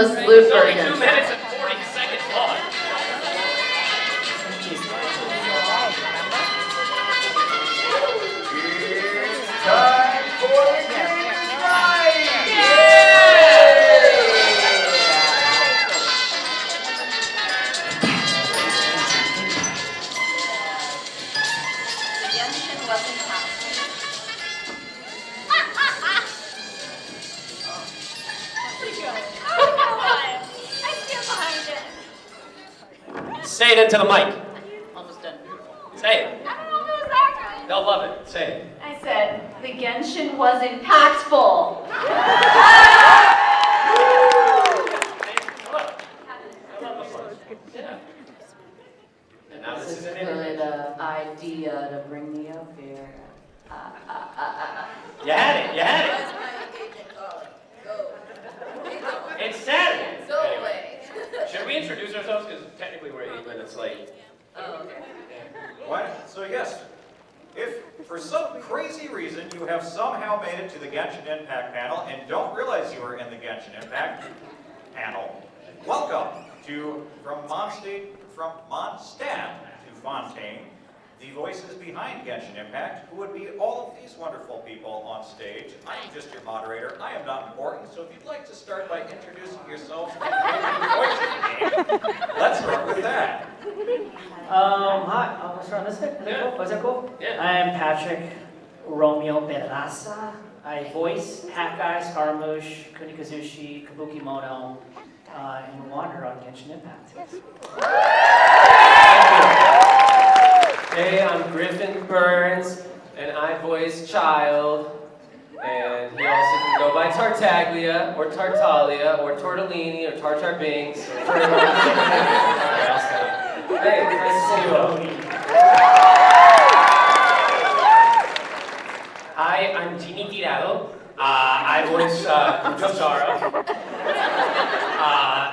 endless loop It's only version. 2 minutes and 40 seconds long. It's time for the game night! The Genshin wasn't passed. Pretty good. Oh, come on. I stand behind it. Say it into the mic. Almost done. Say it. I don't know if it was that good. They'll love it. Say it. I said, the Genshin was impactful. I love the fun. Yeah. And now this is an interview. Good idea to bring me up here. You had it. You had it. It's Saturday. Anyway, should we introduce ourselves? Because technically we're 8 minutes late. What? So yes, if for some crazy reason you have somehow made it to the Genshin Impact panel and don't realize you were in the Genshin Impact panel, welcome to from Mondstadt to Fontaine, the voices behind Genshin Impact, who would be all of these wonderful people on stage. I am just your moderator. I am not important, so if you'd like to start by introducing yourselves and giving your voice to the game, let's start with that. Hi, I'll start on this side. Yeah. Was that cool? Yeah. I am Patrick Romeo Perasa. I voice Hat Guy, Scaramouche, Kunikazushi, Kabukimono, and Wander on Genshin Impact. Hey, I'm Griffin Burns, and I voice Child, and he also can go by Tartaglia, or Tartaglia, or Tortellini, or Tartar Binks, or Hey, nice to see you all. Hi, I'm Jimmy Tirado. I voice Josara.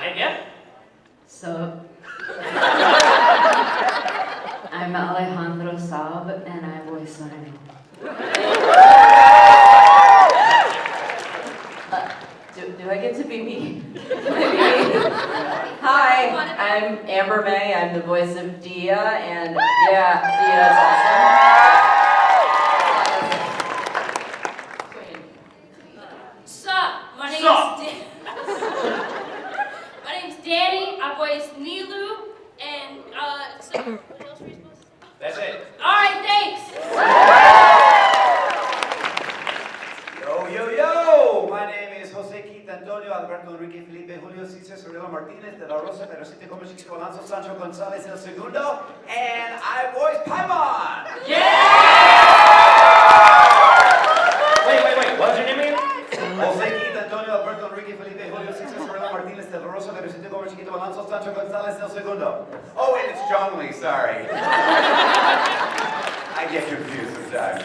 And yeah. So, I'm Alejandro Saab, and I voice Mario. Do I get to be me? Hi, I'm Amber May. I'm the voice of Dia, and yeah, Dia is awesome. Sup? My name's Danny. I voice Nilu, and so, what else are we supposed to? That's it. All right, thanks. Yo! My name is Jose Quita Antonio Alberto Enrique Felipe Julio Cesar Sorrelo Martinez de la Rosa Perosite Como Chico Alonso Sancho González El Segundo, and I voice Paimon! Wait. What's your name again? Jose Quita Antonio Alberto Enrique Felipe Julio Cesar Sorrelo Martinez de la Rosa Perosite Como Chico Alonso Sancho González El Segundo. Oh, and it's John Lee, sorry. I get confused sometimes.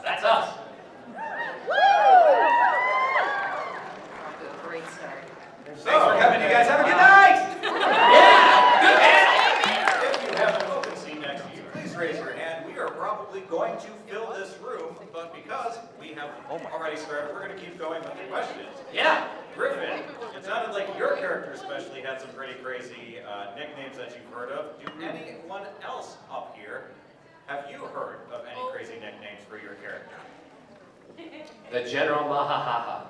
That's us. Great start. Thanks for coming, you guys. Have a good night! If you have an open seat next to you, please raise your hand. We are probably going to fill this room, but because we have already started, we're going to keep going with the questions. Yeah. Griffin, it sounded like your character especially had some pretty crazy nicknames that you've heard of. Do anyone else up here, have you heard of any crazy nicknames for your character? The General Mahahaha.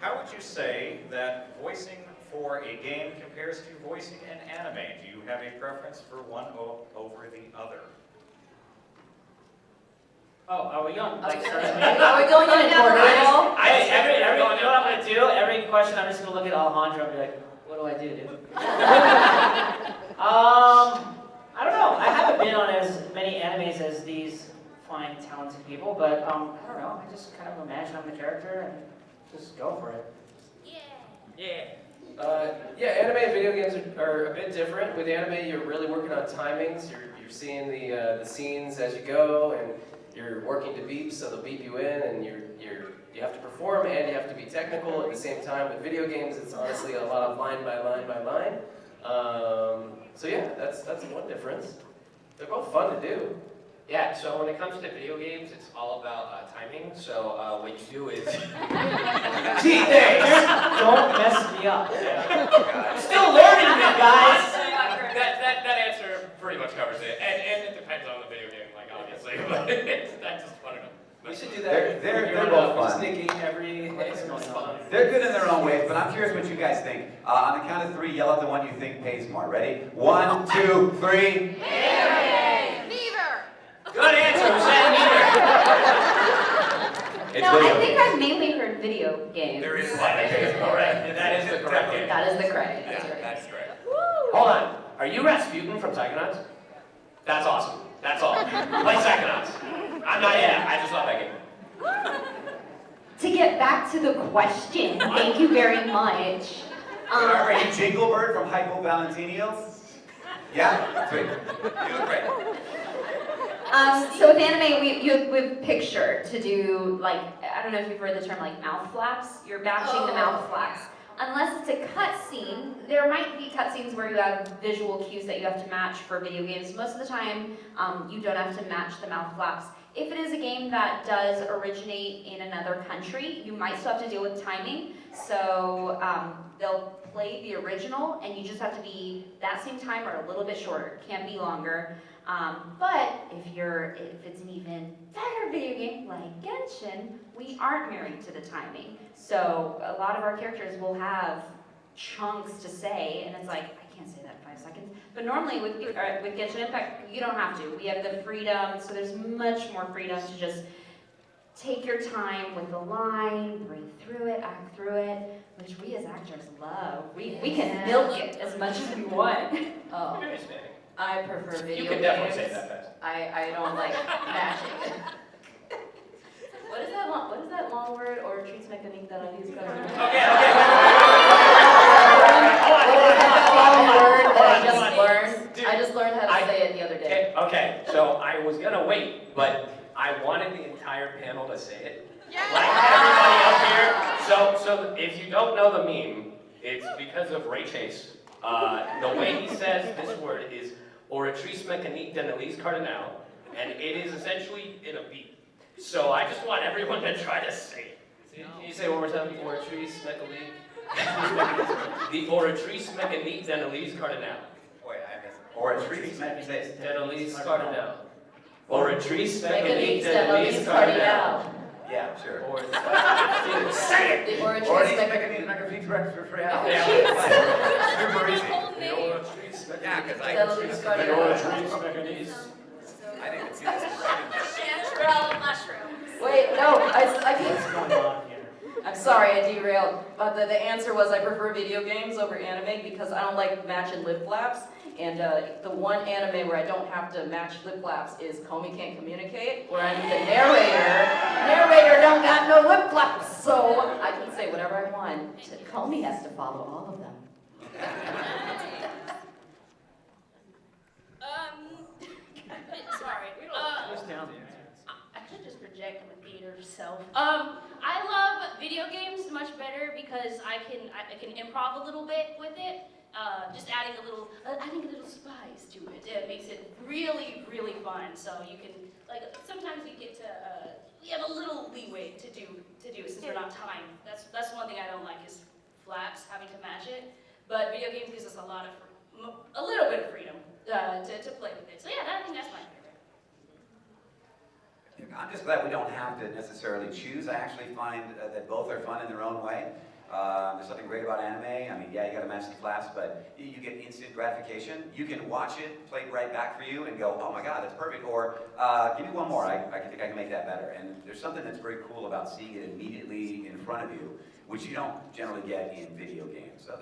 How would you say that voicing for a game compares to voicing an anime? Do you have a preference for one over the other? Oh, are we going? Like, Are we going in order at all? you know what I'm gonna do? Every question, I'm just gonna look at Alejandro and be like, what do I do, dude? I don't know. I haven't been on as many animes as these fine, talented people, but I don't know. I just kind of imagine I'm the character and just go for it. Yeah, anime and video games are a bit different. With anime, you're really working on timings. You're seeing the scenes as you go, and you're working to beep, so they'll beep you in, and you have to perform and you have to be technical at the same time. With video games, it's honestly a lot of line by line by line. So yeah, that's one difference. They're both fun to do. Yeah, so when it comes to video games, it's all about timing. So what you do is... Gee, don't mess me up. I'm still learning, you guys. That answer pretty much covers it. And it depends on the video game, like, obviously. But that's just fun enough. We should do that. They're both fun. Sneaking every response. They're good in their own ways, but I'm curious what you guys think. On the count of 3, yell out the one you think pays more. Ready? 1, 2, 3. Good answer, who said neither? No, I think I've mainly heard video games. There is one that is correct. That is the correct answer. That is the correct. That's Yeah, right. that's correct. Hold on. Are you Rasputin from Psychonauts? That's awesome. That's all. Play Psychonauts. I'm not yet. I just love that game. To get back to the question, thank you very much. Are you Jinglebird from Hypo Valentino? Yeah? Sweet. You look great. So with anime, we've picture to do, like, I don't know if you've heard the term, like, mouth flaps. You're matching the mouth flaps. Unless it's a cutscene, there might be cutscenes where you have visual cues that you have to match for video games. Most of the time, you don't have to match the mouth flaps. If it is a game that does originate in another country, you might still have to deal with timing. So they'll play the original, and you just have to be that same time or a little bit shorter. Can't be longer. But if it's an even better video game like Genshin, we aren't married to the timing. So a lot of our characters will have chunks to say, and it's like, I can't say that in 5 seconds. But normally with Genshin Impact, you don't have to. We have the freedom, so there's much more freedom to just take your time with the line, breathe through it, act through it, which we as actors love. We can milk it as much as we want. Oh, You're Hispanic. I prefer video games. You can definitely say that fast. I don't like matching. What is that long word or treats mechanique that I use? Okay. I just learned how to say it the other day. Okay, so I was gonna wait, but I wanted the entire panel to say it. Like everybody up here. So if you don't know the meme, it's because of Ray Chase. The way he says this word is oratrice mécanique d'analyse cardinale, and it is essentially in a beat. So I just want everyone to try to say it. Can you say it one more time? Oratrice mécanique. The oratrice mécanique d'analyse cardinale. Wait, I missed it. Or a tree, say it. D'analyse cardinale. Oratrice mécanique Mechanique d'analyse cardinale. Yeah, sure. Or Say it! The Or origins these mechanisms are going to breakfast for free. Yeah. Super easy. the oratrice mécanique. Yeah, because I D'analyse can cardinale. I didn't even see this. Chanterelle mushrooms. Wait, no, I What's can't. going on here? I'm sorry, I derailed. But the answer was I prefer video games over anime because I don't like matching lip flaps. And the one anime where I don't have to match lip flaps is Comey Can't Communicate, where I'm the narrator. Narrator don't got no lip flaps, so I can say whatever I want. Comey has to follow all of them. Sorry. Just down the I should just project in the theater self. I love video games much better because I can improv a little bit with it. Just adding a little spice to it. It makes it really, really fun. So you can, like, sometimes we get to, we have a little leeway to do it since we're not timed. That's one thing I don't like is flaps, having to match it. But video games gives us a little bit of freedom to play with it. So yeah, I think that's my favorite. I'm just glad we don't have to necessarily choose. I actually find that both are fun in their own way. There's something great about anime. I mean, yeah, you gotta match the flaps, but you get instant gratification. You can watch it, play it right back for you, and go, oh my God, that's perfect. Or, give me one more, I think I can make that better. And there's something that's very cool about seeing it immediately in front of you, which you don't generally get in video games. So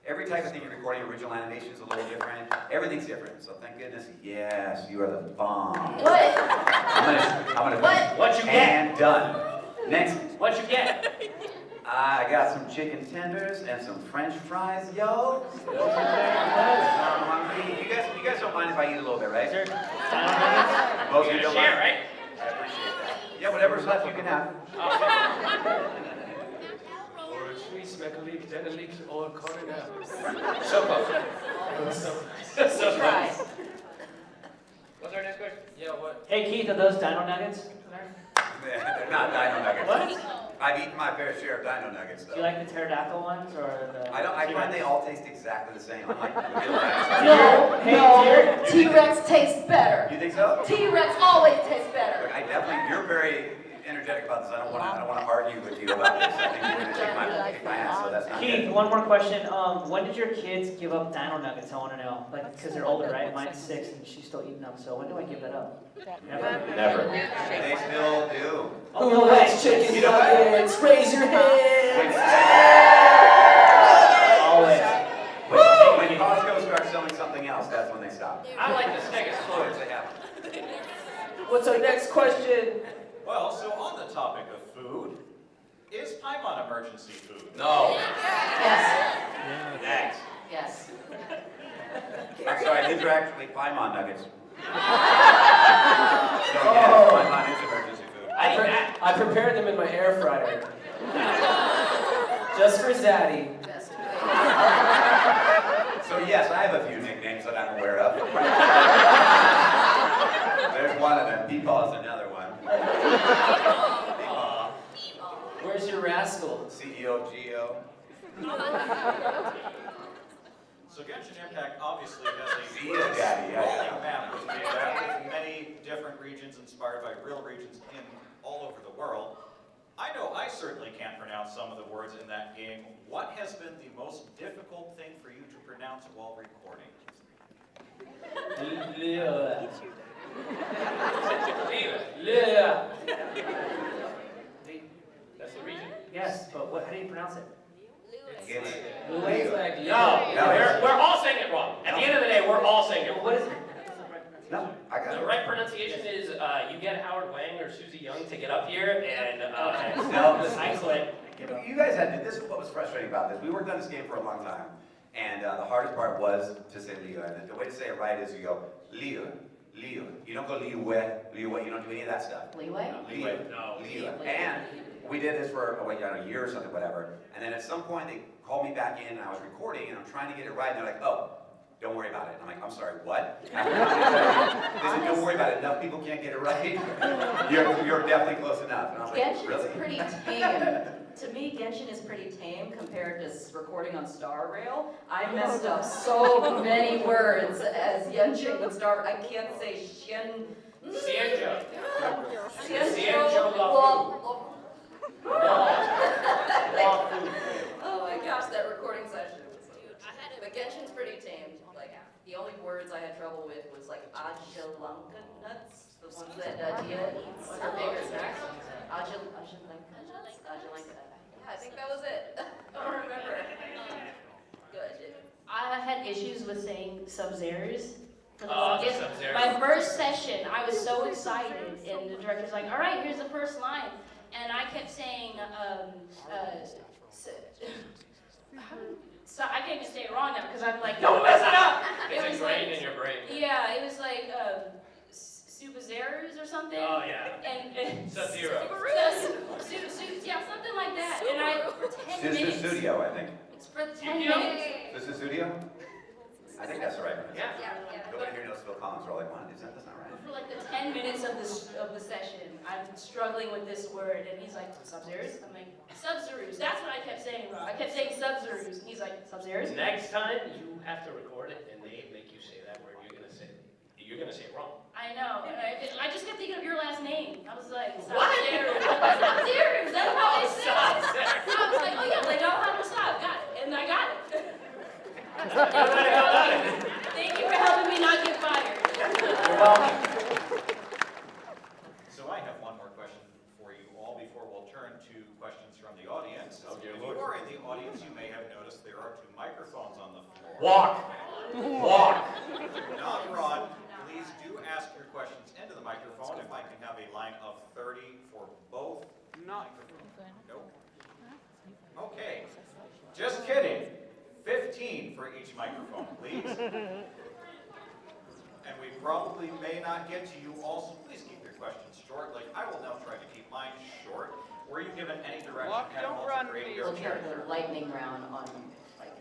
every type of thing you're recording, original animation is a little different. Everything's different. So thank goodness, yes, you are the bomb. What? I'm gonna What? What you get? and done. Next. What you get? I got some chicken tenders and some French fries, yo. I'm hungry. You guys don't mind if I eat a little bit, right? Sure. Most of You you gotta don't share, mind. right? I appreciate that. Yeah, whatever's left you can have. Oratrice mécanique d'analyse cardinale. So close. So Try. What's our next question? Yeah, what? Hey Keith, are those Dino Nuggets? They're not Dino Nuggets. What? I've eaten my fair share of Dino Nuggets, though. Do you like the pterodactyl ones or the? I find they all taste exactly the same. I'm like, No, Hey, no, T-Rex tastes better. you think so? T-Rex always tastes better. Look, I definitely, you're very energetic about this. I don't want to argue with you about this. I think you're going to kick my ass, so that's not Keith, good. one more question. When did your kids give up Dino Nuggets? I want to know. Like, because they're older, right? Mine's 6 and she's still eating them. So when do I give that up? Never. Never. They still do. Oh, no way. chicken You know what? nuggets, raise your hand. Always. When Costco starts selling something else, that's when they stop. I like the Stegosaurus. They have. What's our next question? Well, so on the topic of food, is Paimon emergency food? No. Yes, Next. yes. I'm sorry, these are actually Paimon nuggets. So yes, Paimon is emergency food. I eat that. I prepared them in my air fryer. Just for Zaddy. Best. So yes, I have a few nicknames that I'm aware of. There's one of them. Peepaw is another one. Peepaw. Where's your rascal? CEO Geo. So Genshin Impact obviously has a Via Daddy, yeah. rolling map with many different regions inspired by real regions in all over the world. I know I certainly can't pronounce some of the words in that game. What has been the most difficult thing for you to pronounce while recording? That's the region. Yes, but what? How do you pronounce it? It's It's like, No, we're all saying it wrong. At the end of the day, we're all saying it wrong. What is it? No, I got The it. right pronunciation is you get Howard Wang or Susie Young to get up here and No, I quit. You guys had, this is what was frustrating about this. We worked on this game for a long time, and the hardest part was to say Leo. And the way to say it right is you go Leo, Leo. You don't go Leo, you don't do any of that stuff. Leeway? Leo, No. Leo. And we did this for a year or something, whatever. And then at some point they called me back in, and I was recording, and I'm trying to get it right, and they're like, oh, don't worry about it. I'm like, I'm sorry, what? They said, don't worry about it. Enough people can't get it right. You're definitely close enough. And I was like, Genshin's really? pretty tame. To me, Genshin is pretty tame compared to recording on Star Rail. I messed up so many words as Genshin with Star. I can't say Shen. Cienjo. Cienjo. Lafu. Oh my gosh, that recording session was so good. But Genshin's pretty tame. Like, the only words I had trouble with was like Ajalanka nuts, the ones that Dia eats, her favorite snacks. Ajalanka nuts? Ajalanka. Yeah, I think that was it. I don't remember. Good. I had issues with saying Sub-Zeros. For the Oh, longest. Sub-Zeros. My first session, I was so excited, and the director's like, all right, here's the first line. And I kept saying, so I can't even say it wrong now, because I'm like, don't mess it up! It's was ingrained in your brain. Yeah, it was like, Subazeros or something. Oh, yeah. And Sub-Zero. Yeah, something like that. And I, for 10 minutes. Studio, I think. It's for 10 minutes. This is Studio? I think that's the right one. Yeah. Nobody here knows Phil Collins for all they want. That's not right. For like the 10 minutes of the session, I'm struggling with this word, and he's like, Sub-Zeros? I'm like, Sub-Zeros. That's what I kept saying wrong. I kept saying Sub-Zeros, and he's like, Sub-Zeros? Next time you have to record it and they make you say that word, you're gonna say it wrong. I know. And I just kept thinking of your last name. I was like, What? Sub-Zeros. Sub-Zeros. That's how they say it. Sub-Zeros. I was like, oh yeah, they know how to stop. Got it. And I got it. Thank you for helping me not get fired. You're welcome. So I have one more question for you all before we'll turn to questions from the audience. Oh, dear If Lord. you are in the audience, you may have noticed there are 2 microphones on the floor. Walk. Not Rod, please do ask your questions into the microphone. If I can have a line of 30 for both microphones. Nope. Okay. Just kidding. 15 for each microphone, please. And we probably may not get to you all, so please keep your questions short. Like, I will now try to keep mine short. Were you given any direction at all to create your We'll take character? the lightning round on like.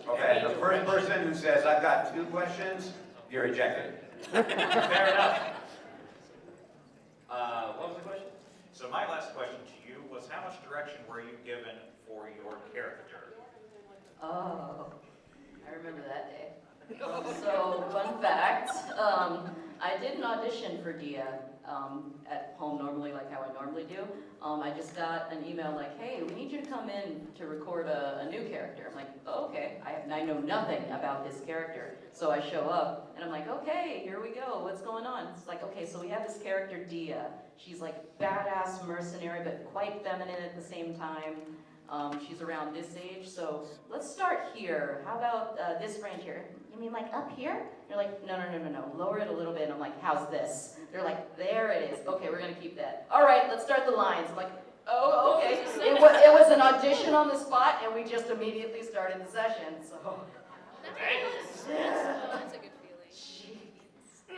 Okay, the first person who says, I've got 2 questions, you're ejected. Fair enough. much direction were you given for your character? Oh, I remember that day. So, fun fact, I did an audition for Dia at home normally, like how I normally do. I just got an email like, hey, we need you to come in to record a new character. I'm like, oh, okay, I know nothing about this character. So I show up, and I'm like, okay, here we go, what's going on? It's like, okay, so we have this character, Dia. She's like badass mercenary, but quite feminine at the same time. She's around this age, so let's start here. How about this range here? You mean like up here? You're like, no, lower it a little bit. And I'm like, how's this? They're like, there it is. Okay, we're gonna keep that. All right, let's start the lines. I'm like, oh, okay. It was an audition on the spot, and we just immediately started the session, so. That's a good feeling.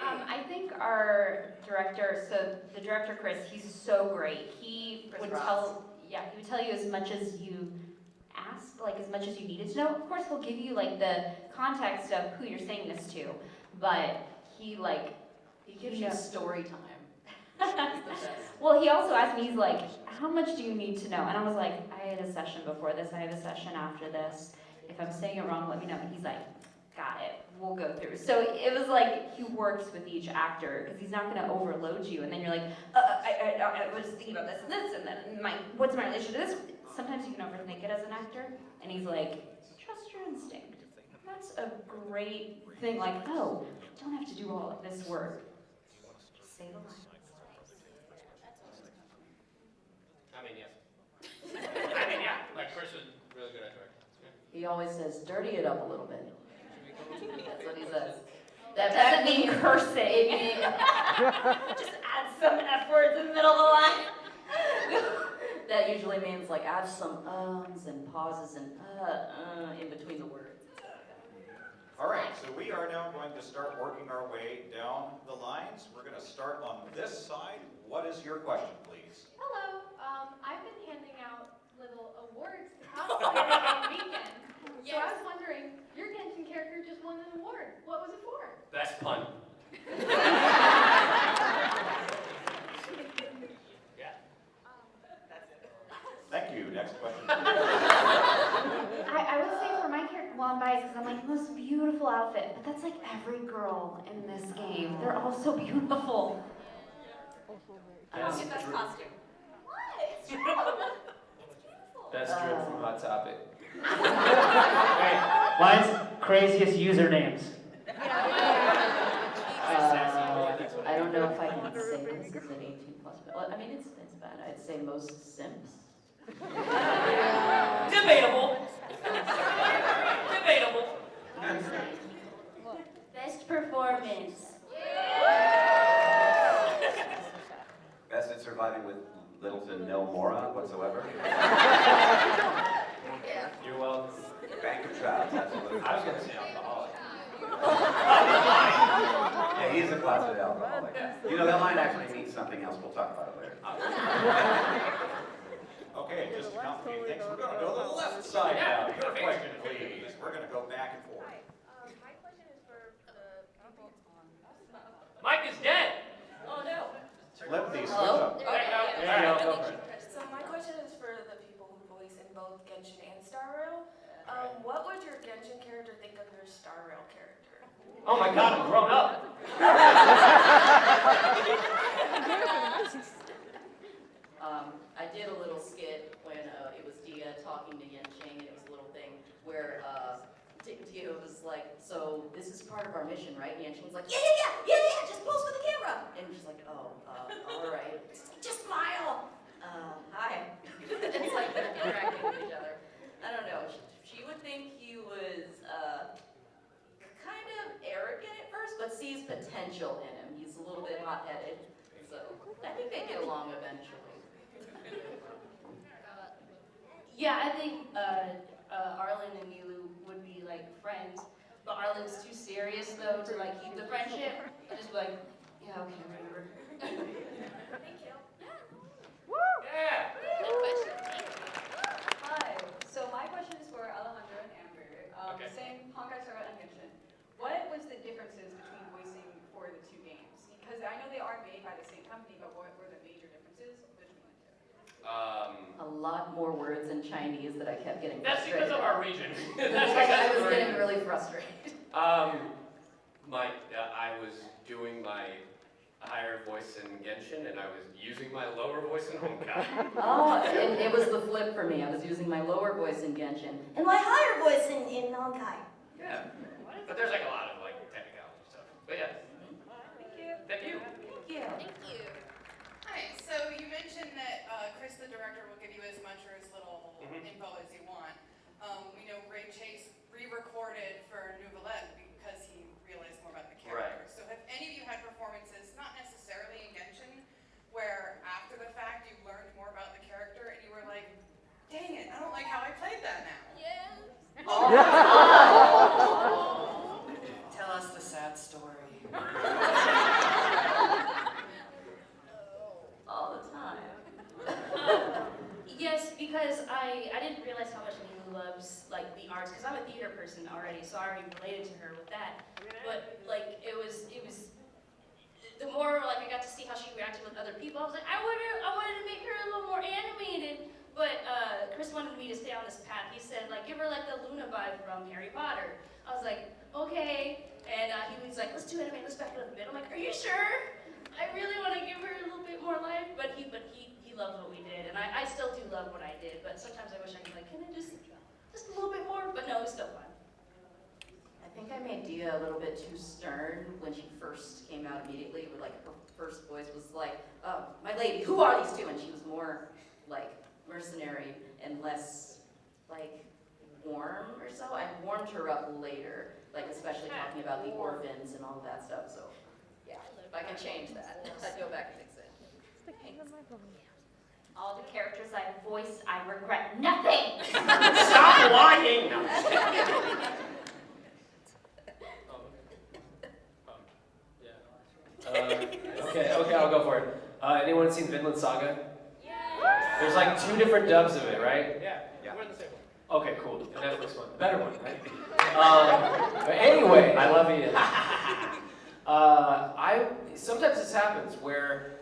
I think our director, so the director Chris, he's so great. He Chris would Ross. he would tell you as much as you asked, like as much as you needed to know. Of course, he'll give you like the context of who you're saying this to, but he Gives you story time. Well, he also asked me, he's like, how much do you need to know? And I was like, I had a session before this, I have a session after this. If I'm saying it wrong, let me know. And he's like, got it, we'll go through. So it was like, he works with each actor, because he's not gonna overload you, and then you're like, I was thinking about this and this, and then what's my relation to this? Sometimes you can overthink it as an actor, and he's like, trust your instinct. That's a great thing, like, oh, you don't have to do all of this work. Say the line. I mean, yes. Yeah, like Chris was really good at directing. He always says, dirty it up a little bit. That's what he says. That doesn't mean cursing. Just add some F words in the middle of the line. That usually means like add some ums and pauses and in between the words. All right, so we are now going to start working our way down the lines. We're going to start on this side. What is your question, please? Hello. I've been handing out little awards to cosplay weekend. So I was wondering, your Genshin character just won an award. What was it for? Best pun. Yeah. Thank you. Next question. I would say for my character, well, I'm biased because I'm like, most beautiful outfit, but that's like every girl in this game. They're all so beautiful. I don't get that costume. What? Best drip from Hot Topic. Mine's craziest usernames. I don't know if I can say this is an 18 plus. Well, I mean, it's bad. I'd say most simps. Debatable. Debatable. Best performance. Best at surviving with little to no mora whatsoever. You're welcome. Bank of trout, absolutely. I was gonna say alcoholic. Yeah, he's a closeted alcoholic. You know, that line actually means something else. We'll talk about it later. Okay, just to complicate things, we're going to go to the left side now. Your question, please. We're going to go back and forth. My question is for the people on. Mike is dead. Oh no. Flip these. Switch Hello? up. There you go. There you go, go for it. So my question is for the people who voice in both Genshin and Star Rail. What would your Genshin character think of your Star Rail character? Oh my God, I'm grown up. I did a little skit when it was Dia talking to Genshin, and it was a little thing where Dia was like, so this is part of our mission, right? And Genshin was like, yeah, just pose for the camera. And she's like, oh, all right. Just smile. Hi. It's like they're interacting with each other. I don't know. She would think he was kind of arrogant at first, but sees potential in him. He's a little bit hot-headed, so I think they get along eventually. Yeah, I think Arlen and Nilu would be like friends, but Arlen's too serious though to like keep the friendship. Just be like, yeah, okay, whatever. Thank you. Yeah. Good question. Hi. So my question is for Alejandro and Amber. Okay. Same Honkai Star Rail and Genshin. What was the differences between voicing for the two games? Because I know they are made by the same company, but what were the major differences between the two? A lot more words in Chinese that I kept getting That's frustrated. because of our region. I was getting really frustrated. I was doing my higher voice in Genshin, and I was using my lower voice in Honkai. Oh, and it was the flip for me. I was using my lower voice in Genshin and my higher voice in Honkai. Yeah, but there's like a lot of like technicality stuff. But yeah. Thank you. Thank you. Yeah. Thank you. Hi, so you mentioned that Chris, the director, will give you as much or as little info as you want. We know Ray Chase re-recorded for Nouvellette because he realized more about the character. Right. So have any of you had performances, not necessarily in Genshin, where after the fact you learned more about the character and you were like, dang it, I don't like how I played that now? Yeah. Tell us the sad story. All the time. Yes, because I didn't realize how much Lulu loves like the arts, because I'm a theater person already, so I already related to her with that. But like it was the more like I got to see how she reacted with other people, I was like, I wanted to make her a little more animated. But Chris wanted me to stay on this path. He said like, give her like the Luna vibe from Harry Potter. I was like, okay. And he was like, let's do anime, let's back it up a bit. I'm like, are you sure? I really want to give her a little bit more life. But he loved what we did, and I still do love what I did. But sometimes I wish I could like, can I just a little bit more? But no, it was still fun. I think I made Dia a little bit too stern when she first came out immediately. With like her first voice was like, my lady, who are these two? And she was more like mercenary and less like warm or so. I warmed her up later, like especially talking about the orphans and all of that stuff. So yeah, if I can change that, I'd go back and fix it. All the characters I've voiced, I regret nothing. Stop lying! No. Okay, I'll go for it. Anyone seen Vinland Saga? There's like 2 different dubs of it, right? Yeah. Yeah. We're in the same one. Okay, cool. The Netflix one, the better one, right? But anyway, I love Ian. Sometimes this happens where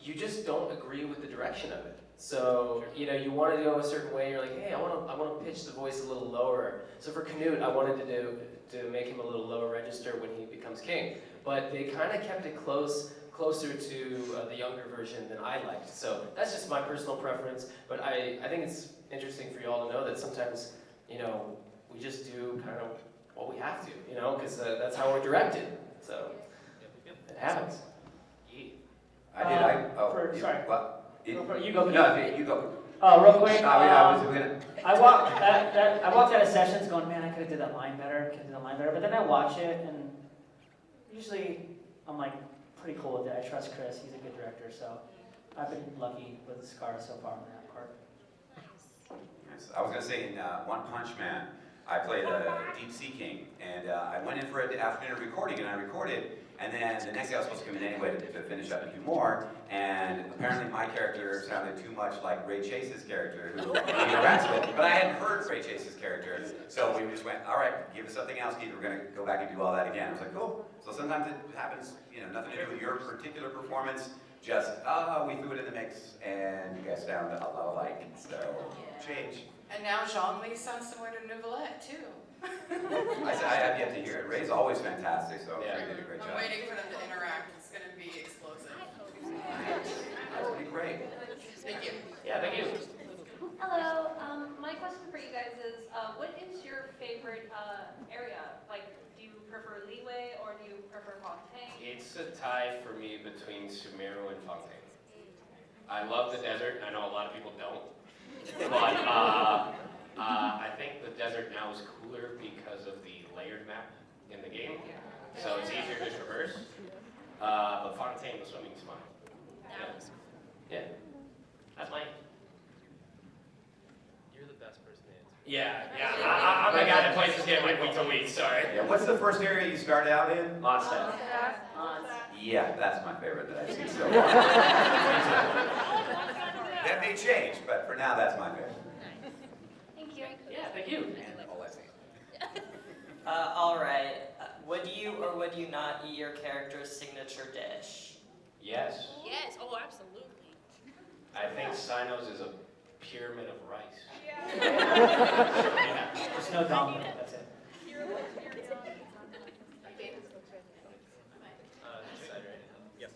you just don't agree with the direction of it. So you want to go a certain way. You're like, hey, I want to pitch the voice a little lower. So for Canute, I wanted to make him a little lower register when he becomes king. But they kind of kept it closer to the younger version than I liked. So that's just my personal preference. But I think it's interesting for you all to know that sometimes we just do kind of what we have to, because that's how we're directed. So it happens. Sorry. What? You go. No, you go. Real quick. I I walked out of sessions going, man, I could have did that line better. But then I watch it, and usually I'm like pretty cool with it. I trust Chris; he's a good director. So I've been lucky with Scar so far on that part. I was going to say, in One Punch Man, I played a Deep Sea King, and I went in for an afternoon recording, and I recorded, and then the next day I was supposed to come in anyway to finish up and do more, and apparently my character sounded too much like Ray Chase's character, who he interacts with, but I hadn't heard Ray Chase's character, so we just went, all right, give us something else, Keith, we're going to go back and do all that again. I was like, cool. So sometimes it happens, nothing to do with your particular performance, just, we threw it in the mix, and you guys sound a lot alike, so change. And now Zhongli sounds similar to Nouvellette, too. I have yet to hear it. Ray's always fantastic, so Yeah. Ray did a great job. I'm waiting for them to interact. It's going to be explosive. That would be great. Thank you. Yeah, thank you. Hello. My question for you guys is, what is your favorite area? Like, do you prefer Leeway or do you prefer Fontaine? It's a tie for me between Sumeru and Fontaine. I love the desert. I know a lot of people don't. But I think the desert now is cooler because of the layered map in the game. So it's easier to traverse. But Fontaine, the swimming's fun. Yeah. That's mine. You're the best person to answer. Yeah. I'm the guy that plays this game like week to week, sorry. Yeah, what's the first area you started out in? Mondstadt. Yeah, that's my favorite that I've seen so far. That may change, but for now, that's my favorite. Thank you. Yeah, thank you. And all I see. All right. Would you or would you not eat your character's signature dish? Yes. Yes. Oh, absolutely. I think Sinos is a pyramid of rice. There's no domino, that's it. Yes.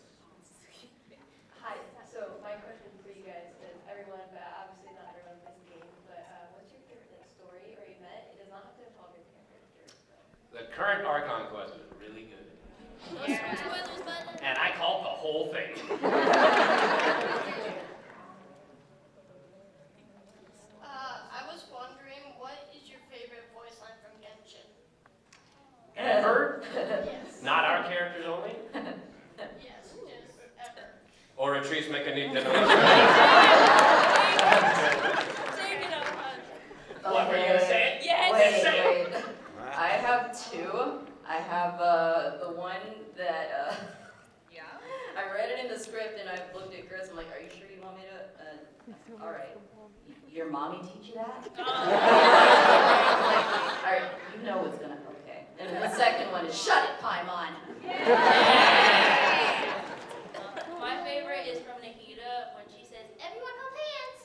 Hi, so my question for you guys is everyone, but obviously not everyone plays the game, but what's your favorite like, story or event? It does not have to involve your characters. The current Archon quest was really good. Spoilers, button. And I called the whole thing. I was wondering, what is your favorite voice line from Genshin? Ever? Yes. Not our characters only? Yes, just ever. Or a trees mechanique de Take it up, Raj. What, were you gonna say it? Yes. Then say it. Wait. I have two. I have the one that I read it in the script and I looked at Chris. I'm like, are you sure you want me to? All right. Your mommy teach you that? All right. You know what's gonna. Okay. And the second one is shut it, Paimon. My favorite is from Nikita when she says, "Everyone hold hands."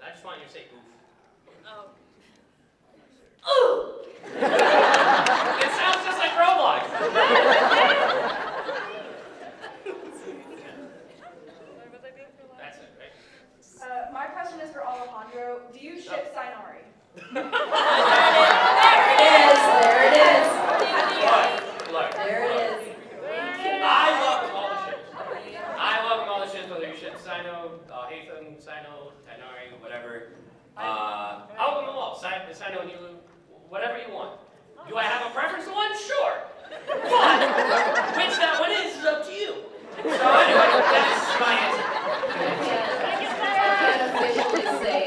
I just want you to say oof. Oh. Ooh. It sounds just like Roblox. That's it, right? My question is for Alejandro. Do you ship Sainari? There it is. Look. There it is. I welcome all the ships. I welcome all the ships, whether you ship Sino, Hatham, Sino, Tainari, whatever. I welcome them all. Sino, Nilu, whatever you want. Do I have a preference for one? Sure. But which that one is up to you. So anyway, that's my answer. I can't officially say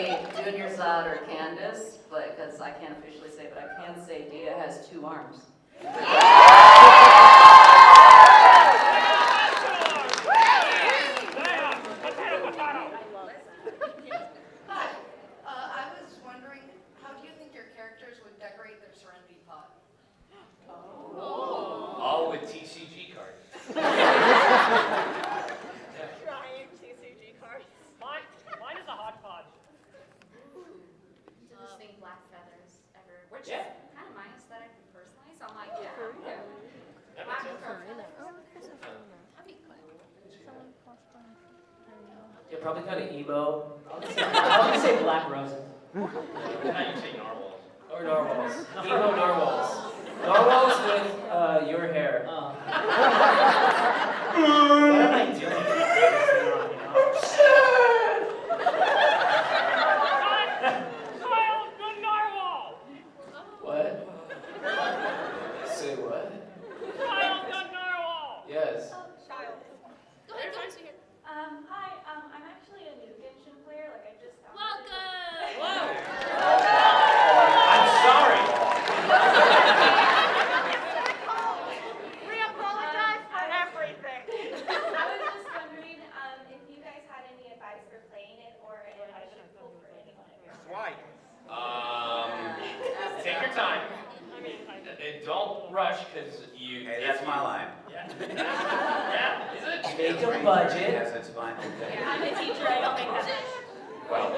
Junior Zod or Candace, but because I can't officially say, but I can say Dia has 2 arms. Hi. I was wondering, how do you think your characters would decorate their Serenity Pod? All with TCG cards. Trying TCG cards. Mine is a hodgepodge. Interesting black feathers ever, which Yeah. is kind of my aesthetic personally. So I'm like, yeah. That Black makes sense. fur feathers. That'd be cool. Yeah, probably kind of emo. I would say black roses. How you say narwhals? Or narwhals. Emo narwhals. Narwhals with your hair. What am I doing? Child, good narwhal. What? Say what? Child, good narwhal. Yes. Child. Go ahead, guys. Here. Hi, I'm actually a new Genshin player. Like I just Welcome. I'm sorry. We apologize for everything. I was just wondering if you guys had any advice for playing it or if I should pull for anyone. Why? Take your time. And don't rush, because you... Hey, that's my line. Yeah. Yeah, is it? Make a budget. Yes, that's fine. I'm a teacher. I don't make that much. Well,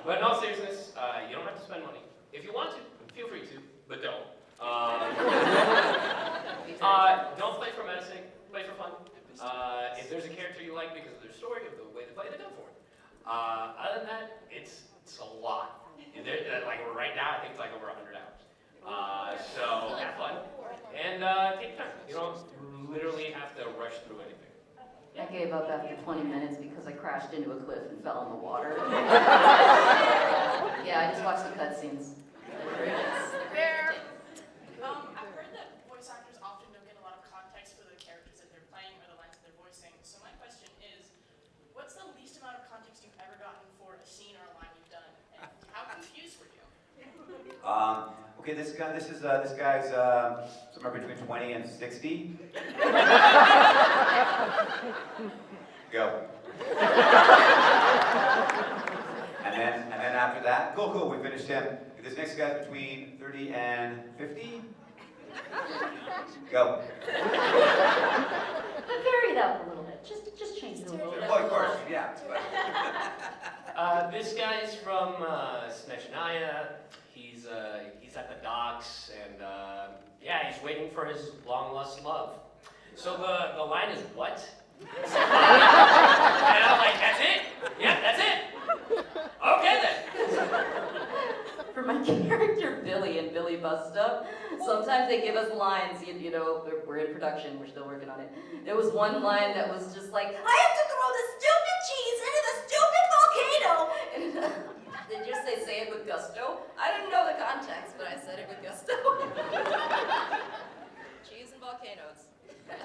but in all seriousness, you don't have to spend money. If you want to, feel free to, but don't. Don't play for medicine, play for fun. If there's a character you like because of their story or the way they play, then go for it. Other than that, it's a lot. Like right now, I think it's like over 100 hours. So have fun and take your time. You don't literally have to rush through anything. I gave up after 20 minutes because I crashed into a cliff and fell in the water. Yeah, I just watched the cutscenes. I've heard that voice actors often don't get a lot of context for the characters that they're playing or the lines that they're voicing. So my question is, what's the least amount of context you've ever gotten for a scene or a line you've done, and how confused were you? Okay, this guy's somewhere between 20 and 60. Go. And then after that, cool, we finished him. This next guy's between 30 and 50. Go. Vary it up a little bit. Just change the docks, and yeah, he's waiting for his long-lost love. So the line is what? And I'm like, that's it? Yeah, that's it. Okay then. For my character Billy and Billy Bust Up, sometimes they give us lines, you know, we're in production, we're still working on it. There was one line that was just like, I have to throw the stupid cheese into the stupid volcano! And they just say it with gusto. I didn't know the context, but I said it with gusto. Cheese and volcanoes.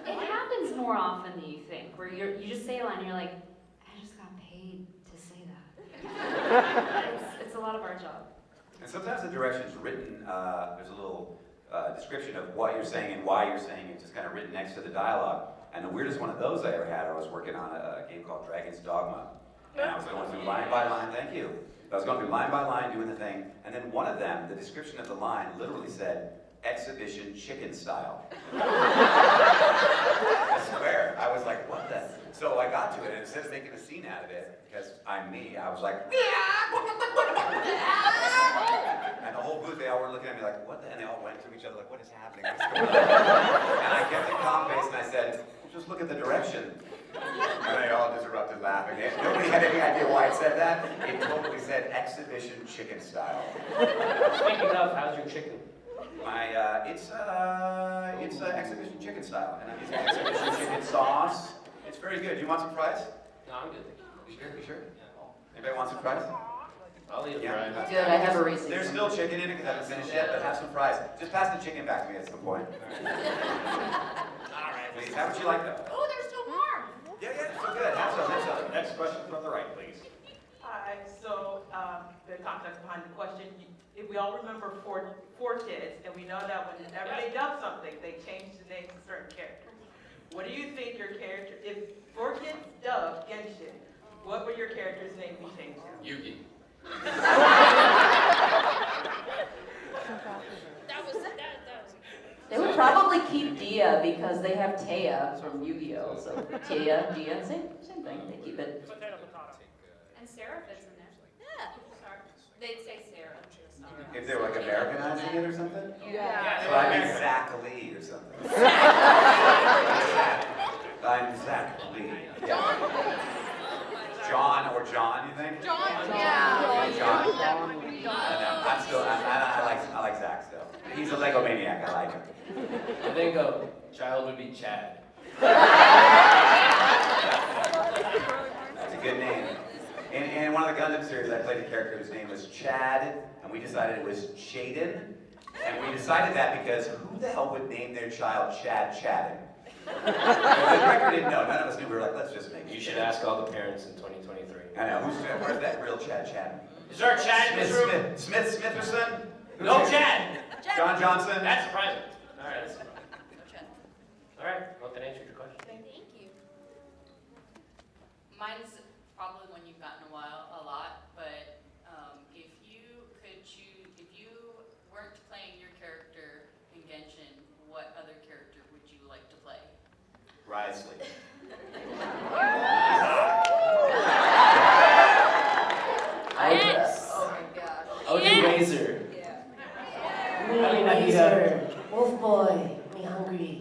It happens more often than you think, where you just say a line and you're like, I just got paid to say that. It's a lot of our job. And sometimes the direction's written, there's a little description of what you're saying and why you're saying it, just kind of written next to the dialogue. And the weirdest one of those I ever had, I was working on a game called Dragon's Dogma. And I was going through line by line, thank you. I was going through line by line doing the thing, and then one of them, the description of the line literally said, exhibition chicken style. I swear, I was like, what the? So I got to it, and instead of making a scene out of it, because I'm me, I was like, and the whole booth, they all were looking at me like, what the? And they all went to each other like, what is happening? What's going on? And I kept a calm face, and I said, just look at the direction. And they all just erupted laughing. Nobody had any idea why it said that. It totally said exhibition chicken style. Speaking of, how's your chicken? My, it's exhibition chicken style, and I'm using exhibition chicken sauce. It's very good. Do you want some fries? No, I'm good. You sure? You sure? Anybody want some fries? I'll eat a Yeah. fry. Good, I have a racing. There's still chicken in it because I haven't finished yet, but have some fries. Just pass the chicken back to me at some point. All right. Please, how would you like them? Oh, there's still more. Yeah, it's so good. Have some, have some. Next question from the right, please. Hi, so the context behind the question, if we all remember four kids, and we know that whenever they dub something, they change the name to certain characters. What do you think your character, if 4 kids dubbed Genshin, what would your character's name be changed to? Yugi. They would probably keep Dia because they have Taya from Yu-Gi-Oh! So Dia, same thing. They keep it. And Sarah fits in there. Yeah. They'd say Sarah. If they were like Americanizing it or something? Yeah. So I'd be Zach Lee or something. I'm Zach Lee. Yeah. John or John, you think? John, yeah. John. I like Zach still. He's a Lego maniac. I like him. I think a child would be Chad. That's a good name. In one of the Gundam series, I played a character whose name was Chad, and we decided it was Chaden. And we decided that because who the hell would name their child Chad Chaden? The director didn't know. None of us knew. We were like, let's just make it. You should ask all the parents in 2023. I know. Where's that real Chad Chaden? Is there a Chad in this room? Smitherson? No Chad. John Johnson? That's surprising. All right. All right. Well, that answered your question. Thank you. Mine's probably one you've gotten a lot, but if you could choose, if you weren't playing your character in Genshin, what other character would you like to play? Risley. Yes. Oh my gosh. I would do Razor. Razor. Wolf boy, me hungry.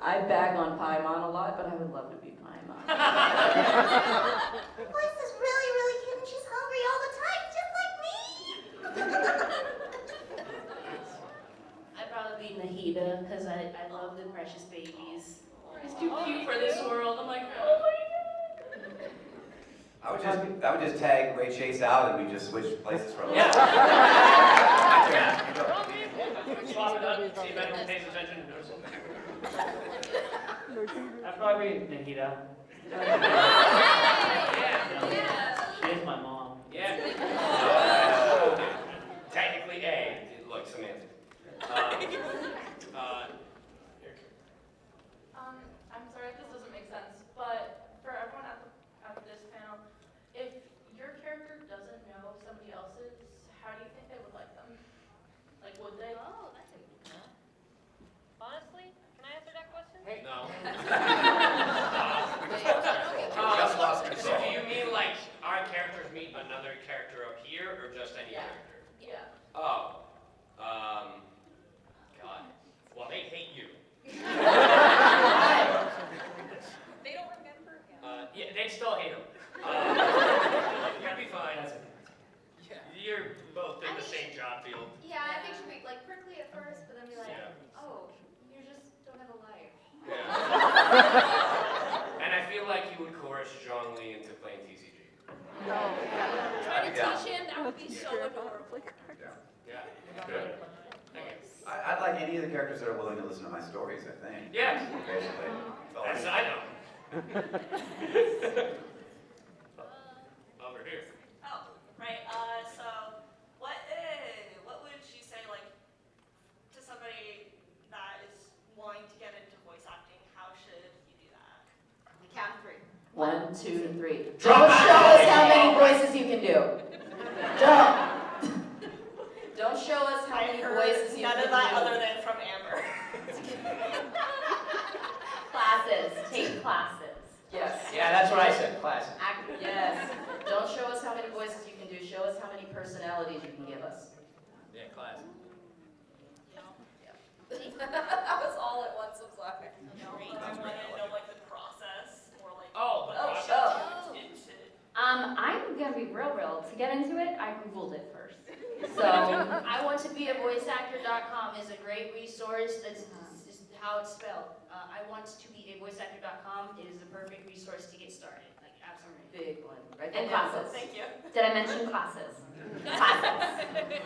I bag on Paimon a lot, but I would love to be Paimon. Voice is really, really cute, and she's hungry all the time, just like me. I'd probably be Nahida, because I love the precious babies. It's too cute for this world. I'm like, oh my god. I would just tag Ray Chase out and we just switch places from him. Yeah. My turn. You go. Swap it up. See if anyone pays attention. I'd probably be Nahida. She is my mom. Yeah. Technically A. Look, semantic. I'm sorry if this doesn't make sense, but for everyone at this panel, if your character doesn't know somebody else's, how do you think they would like them? Like, would they? Oh, that's a good one. Honestly, can I answer that question? No. Just lost So control. do you mean like our characters meet And I feel like you would coerce Zhongli into playing TCG. Try to teach him, that would be so adorable. Yeah. Good. Thank you. I'd like any of the characters that are willing to listen to my stories, I think. Yeah. Basically. That's I know. Over here. Oh, right. So what would you say, like, to somebody that is wanting to get into voice acting? How should you do that? Count three. 1, 2, 3. Drop Don't show us how many voices you can do. Don't show us how many voices you None can of that do. other than from Amber. Classes. Take classes. Yes. Yeah, that's what I said, class. Yes. Don't show us how many voices you can do. Show us how many personalities you can give us. Yeah, class. That was all at once. I'm sorry. I want to know, like, the process, or like Oh, the what process. you should into. I'm gonna be real. To get into it, I Googled it first. So I want to be a voiceactor.com is a great resource. That's just how it's spelled. I want to be a voiceactor.com. It is the perfect resource to get started. Like, absolutely. Big one. Right and there. classes. Thank you. Did I mention classes? Classes.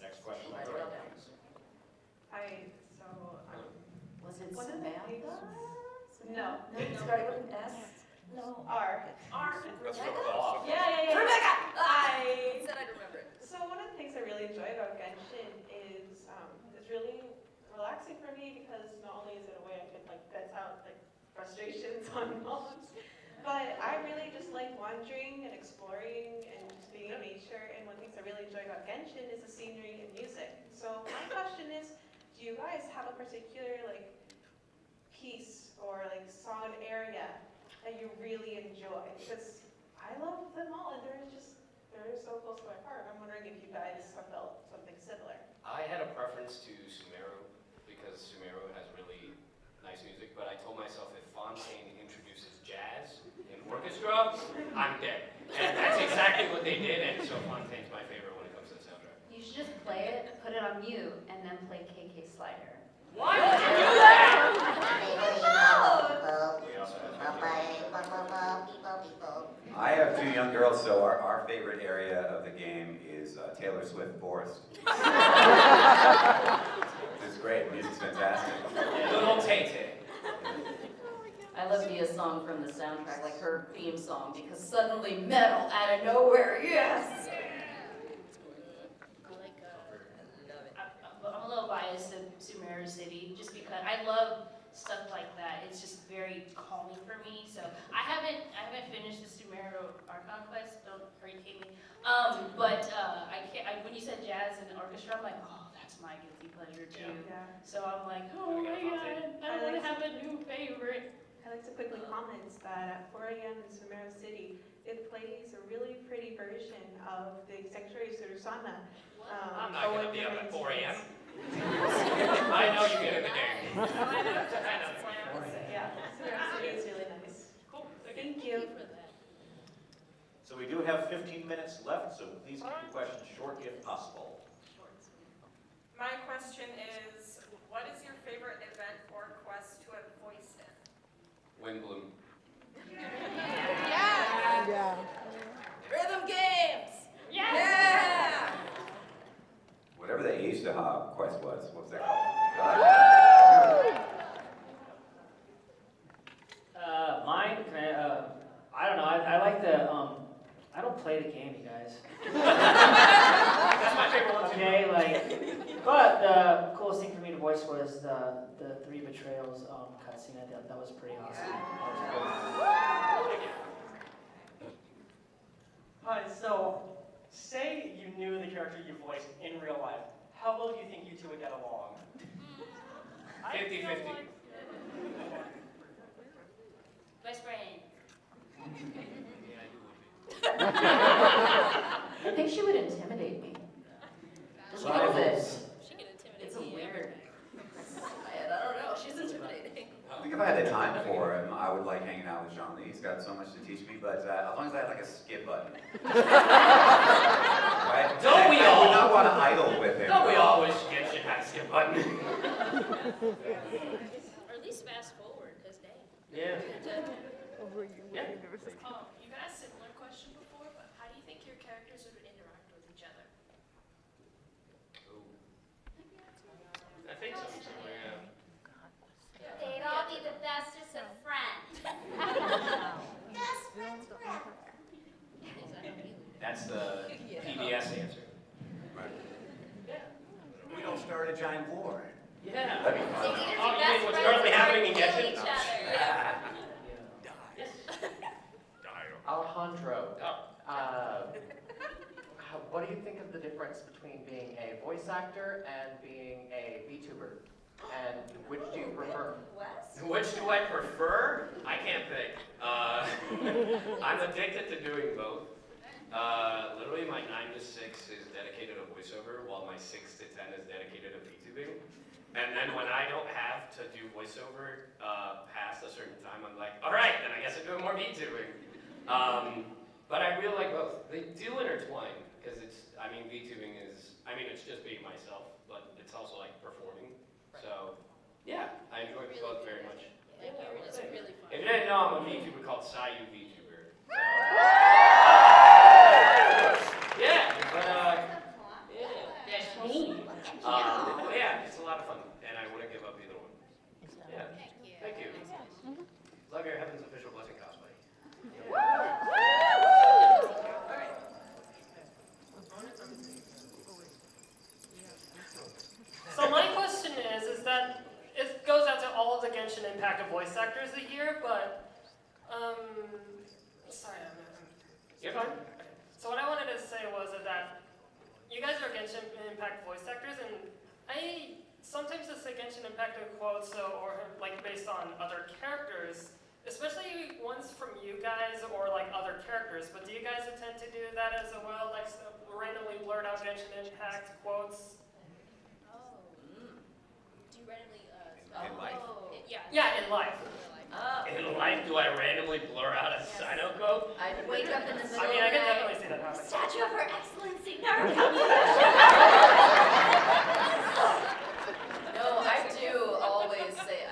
Next question. Write it all down. Was it One of the Samantha? things- No, No. it started with an S. No. R. Let's go off. Yeah. Rebecca! I said I'd remember it. So one of the things I really enjoy about Genshin is it's really relaxing for me because not only is it a way I could like vent out like frustrations on mobs, but I really just like wandering and exploring and just being in nature. And one of the things I really enjoy about Genshin is the scenery and music. So my question is, do you guys have a particular like piece or like song area that you really enjoy? Because I love them all and they're so close to my heart. I'm wondering if you guys have felt something similar. I had a preference to Sumeru because Sumeru has really nice music, but I told myself if Fontaine introduces jazz in orchestra, I'm dead. And that's exactly what they did, and so Fontaine's my favorite when it comes to the soundtrack. You should just play it, put it on mute, and then play KK Slider. Why would you do that? I have two young girls, so our favorite area of the game is Taylor Swift Forest. It's great. Music's fantastic. Little Tay-Tay. I love Via's song from the soundtrack, like her theme song, because suddenly metal out of nowhere, yes! I'm a little biased to Sumeru City just because I love stuff like that. It's just very calming for me. So I haven't finished the Sumeru Archon quest. Don't hate me. But when you said jazz and orchestra, I'm like, oh, that's my guilty pleasure too. Yeah. So I'm like, oh my god, I want to have a new favorite. I like to quickly comment that at 4 a.m. in Sumeru City, it plays a really pretty version of the Sanctuary Surusana. I'm not going to be up at 4 a.m. I know you get in the game. Yeah, Sumeru City is really nice. Cool. Thank you. So we do have 15 minutes left, so please keep your questions short if possible. My question is, what is your favorite event or quest to have voiced in? Windbloom. Yeah! Rhythm games! Yes! Yeah! Whatever the Aishtaha quest was, what was that called? Mine, I don't know, I like the, I don't play the game, you guys. That's my favorite one too. Okay, like, but the coolest thing for me to voice was the 3 Betrayals cutscene. I thought that was pretty awesome. That was Hi, so say you knew the character you voiced in real life. How well do you think you two would get along? 50-50. Best friend. I think she would intimidate me. Just a little bit. She can intimidate It's a me. weird. I don't know, she's intimidating. I think if I had the time for him, I would like hanging out with Jean-Lee. He's got so much to teach me, but as long as I had like a skip button. Right? Don't we I all? would not want to idle with him. Don't we all wish Genshin had a skip button? Or at least least fast forward, because dang. Yeah. Yeah. You got a similar question before, but how do you think your characters would interact with each other? I think so, somewhere, yeah. They'd all be the bestest of friends. Best friends forever. That's the PBS answer. We don't start a giant war. Yeah. That'd be fun. They need to be Oh, you best mean what's friends currently or happening in kill Genshin? each other. Yeah. Yes. Alejandro, what do you think of the difference between being a voice actor and being a VTuber? And which do you prefer? Which do I prefer? I can't think. I'm addicted to doing both. Literally my 9 to 6 is dedicated to voiceover, while my 6 to 10 is dedicated to VTubing. And then when I don't have to do voiceover past a certain time, I'm like, all right, then I guess I'm doing more VTubing. But I really like both. They do intertwine, because VTubing is, it's just being myself, but it's also like performing. So, yeah, I enjoy both very much. Thank you. It's really fun. If you didn't know, I'm a VTuber called Sayu VTuber. So. Yeah, but That's me. yeah, it's a lot of fun, and I wouldn't give up either one. Yeah, thank you. Love your Heaven's Official Blessing cosplay. So my question is that it goes out to all of the Genshin Impact voice actors a year, but sorry, You're fine. So what I wanted to say was that you guys are Genshin Impact voice actors, and I sometimes just say Genshin Impact in quotes, or like based on other characters, especially ones from you guys or like other characters. But do you guys intend to do that as well, like randomly blurt out Genshin Impact quotes? Do you randomly In life. Yeah, in life. In life, do I randomly blur out a Sino quote? I wake up in the middle I mean, of I the can night. definitely see that happening. Statue of Her Excellency Naruto. No, I do always say, I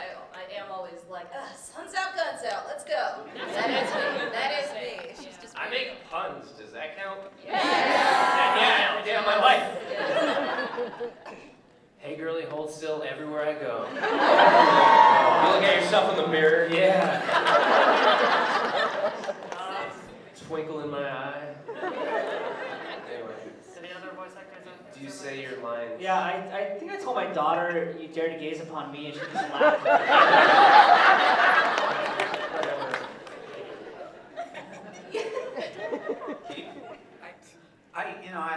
am always like, sun's out, guns out, let's go. That is me, that is me. I make puns. Does that count? Yeah. Yeah, every day of my life. Hey girlie, hold still everywhere I go. You look at yourself in the mirror. Yeah. Twinkle in my eye. Anyway, Any other voice actors? do you say your lines? Yeah, I think I told my daughter, you dare to gaze upon me, and she just laughed.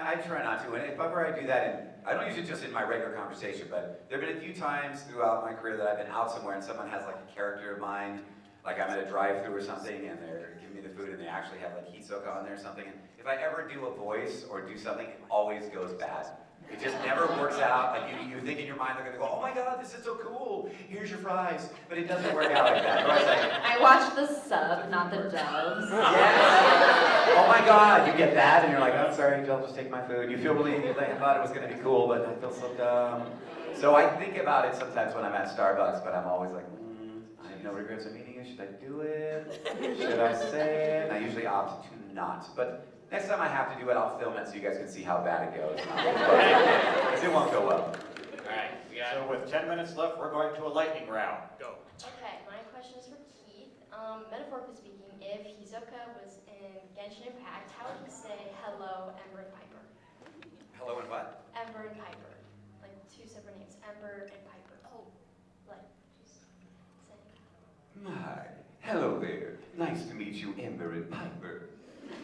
I try not to, and if ever I do that, and I don't use it just in my regular conversation, but there have been a few times throughout my career that I've been out somewhere and someone has like a character of mine, like I'm at a drive-thru or something, and they're giving me the food and they actually have like heat soak on there or something, and if I ever do a voice or do something, it always goes bad. It just never works out. Like you think in your mind they're gonna go, oh my god, this is so cool, here's your fries, but it doesn't work out like that. You're always like, I watched the sub, not the dubs. yes. Oh my god, you get that, and you're like, I'm sorry, Jill, just take my food. You feel really, like, I thought it was gonna be cool, but I feel so dumb. So I think about it sometimes when I'm at Starbucks, but I'm always like, I have no regrets of meeting you. Should I do it? Should I say it? And I usually opt to not. But next time I have to do it, I'll film it so you guys can see how bad it goes. Because it won't go well. Alright, we got So with 10 minutes left, we're going to a lightning round. Go. Okay, my question is for Keith. Metaphorically speaking, if Hisoka was in Genshin Impact, how would he say hello, Ember and Piper? Hello and what? Ember and Piper. Like two separate names, Ember and Piper. Oh. Like, just saying. Hi. Hello there. Nice to meet you, Ember and Piper.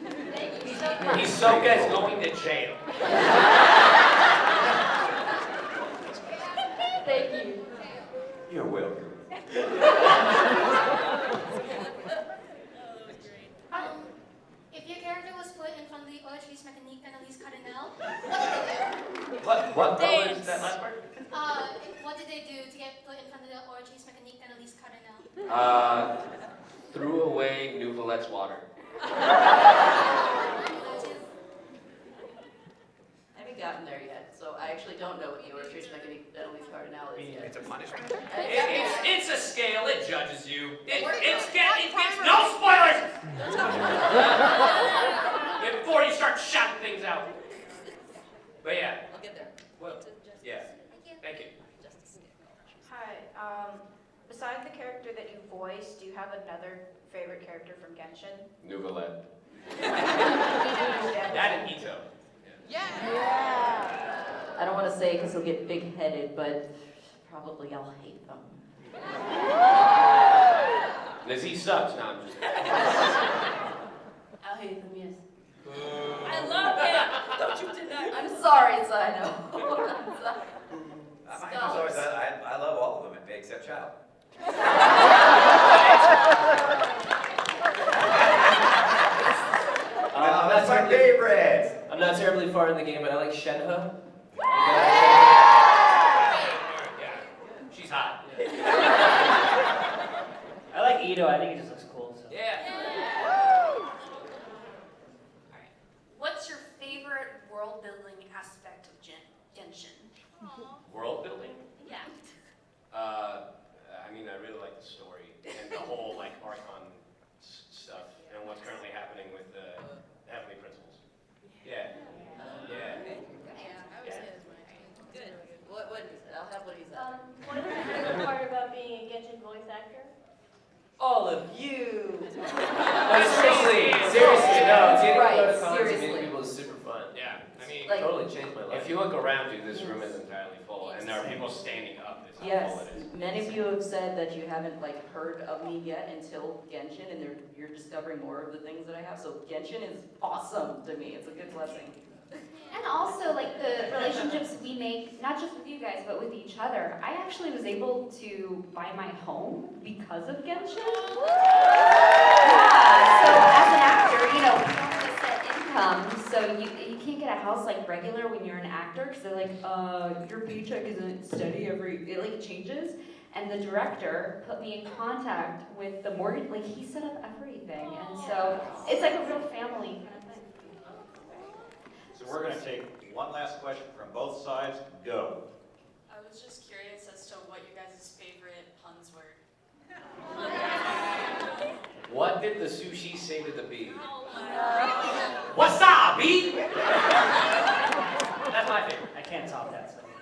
Thank you so much. Hisoka is going to jail. Thank you. You're welcome. If your character was put in front of the Orchis Mechanique Annalise Cardinal, What was that last part? what did they do to get put in front of the Orchis Mechanique Annalise Cardinal? Threw away Nouvelette's water. I haven't gotten there yet, so I I actually don't know what the illustration mechanically cardinal is yet. It's a punishment. It's a scale. It judges you. It gets no spoilers. Before you start shouting things out. But yeah. I'll get there. Well, yeah. Thank you. Hi. Besides the character that you voice, do you have another favorite character from Genshin? Nouvelle. That and Ito. I don't want to say because he'll get big-headed, but probably I'll hate them. Lizzie sucks. No, I'm just. I'll hate them, yes. I love him. Don't you deny. I'm sorry, Sino. I'm sorry. My answer's always that I love all of them except Chow. That's my favorite. I'm not terribly far in the game, but I like Shenhe. Yeah. She's hot. I like Ito. I think he just looks cool. So. Yeah. What's your favorite world building aspect of Genshin? World building? Yeah. I mean, I really like the story and the whole like Archon stuff and what's currently happening with the Heavenly Principles. Yeah. Yeah. I would say that's mine. Good. What is it? I'll have what he said. What is your favorite part about being a Genshin voice actor? All of you. No, seriously, no. Getting Right, to go to cons and seriously. meeting people is super fun. Yeah. I mean, Like- Totally changed my life. if you look around you, this room is entirely full, and there are people standing up. It's how Yes, full it is. many of you have said that you haven't like heard of me yet until Genshin, and you're discovering more of the things that I have. So Genshin is awesome to me. It's a good blessing. And also, like, the relationships we make, not just with you guys, but with each other. I actually was able to buy my home because of Genshin. Yeah, so as an actor, you know, we don't have a set income, so you can't get a house like regular when you're an actor, because they're like, your paycheck isn't steady it like changes. And the director put me in contact with the mortgage, like, he set up everything, and so it's like a real family kind of thing. So we're going to take one last question from both sides. Go. I was just curious as to what you guys' favorite puns were. What did the sushi say to the bee? Wasabi!